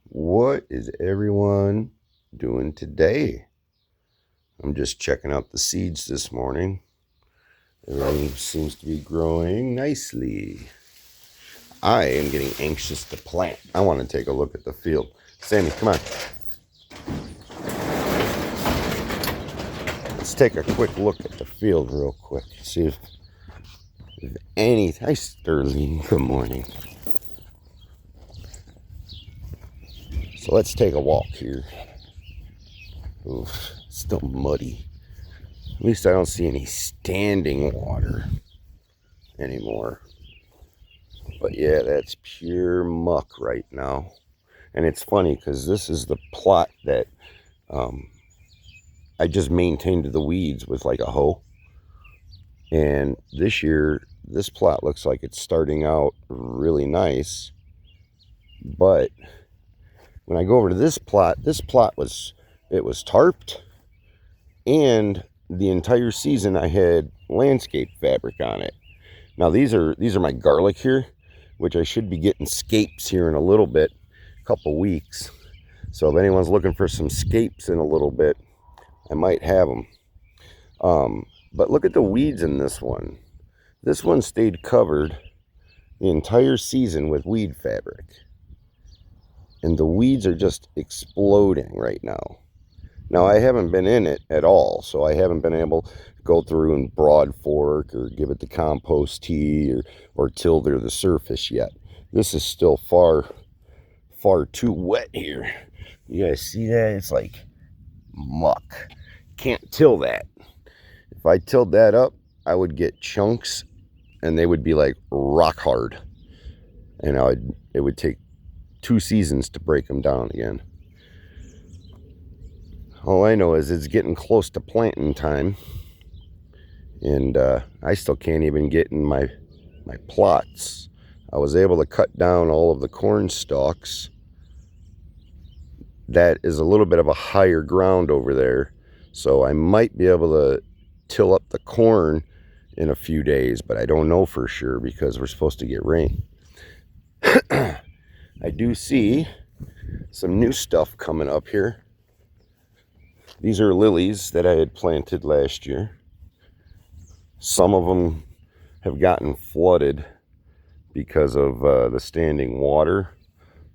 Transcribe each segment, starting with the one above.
What is everyone doing today? I'm just checking out the seeds this morning. Everything seems to be growing nicely. I am getting anxious to plant. I want to take a look at the field. Sammy, come on. Let's take a quick look at the field real quick. See if any... Hi, Sterling. Good morning. So let's take a walk here. Oof, still muddy. At least I don't see any standing water anymore. But yeah, that's pure muck right now. And it's funny because this is the plot that I just maintained the weeds with like a hoe. And this year, this plot looks like it's starting out really nice. But when I go over to this plot was tarped, and the entire season I had landscape fabric on it. Now these are my garlic here, which I should be getting scapes here in a little bit, a couple weeks. So if anyone's looking for some scapes in a little bit, I might have them. But look at the weeds in this one. This one stayed covered the entire season with weed fabric. And the weeds are just exploding right now. Now, I haven't been in it at all, so I haven't been able to go through and broad fork or give it the compost tea or till the surface yet. This is still far too wet here. You guys see that? It's like muck. Can't till that. If I tilled that up, I would get chunks and they would be like rock hard. And it would take 2 seasons to break them down again. All I know is it's getting close to planting time, and I still can't even get in my plots. I was able to cut down all of the corn stalks. That is a little bit of a higher ground over there, so I might be able to till up the corn in a few days, but I don't know for sure because we're supposed to get rain. I do see some new stuff coming up here. These are lilies that I had planted last year. Some of them have gotten flooded because of the standing water.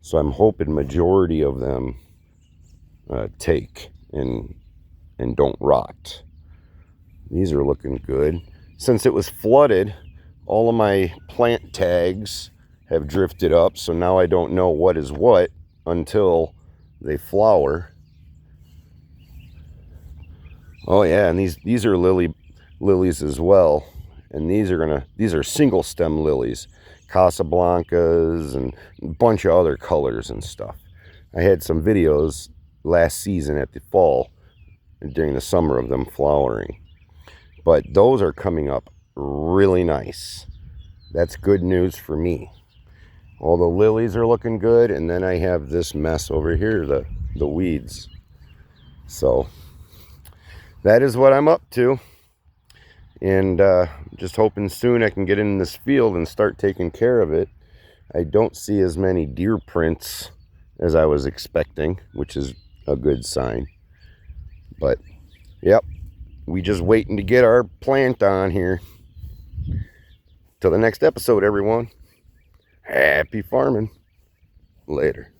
So I'm hoping majority of them take and don't rot. These are looking good. Since it was flooded, all of my plant tags have drifted up. So now I don't know what is what until they flower. Oh yeah, and these are lilies as well, and these are single stem lilies, Casablancas, and a bunch of other colors and stuff. I had some videos last season at the fall during the summer of them flowering, but those are coming up really nice. That's good news for me. All the lilies are looking good, and then I have this mess over here, the weeds. So that is what I'm up to, and just hoping soon I can get in this field and start taking care of it. I don't see as many deer prints as I was expecting, which is a good sign. But yep, we just waiting to get our plant on here. Till the next episode, everyone. Happy farming. Later.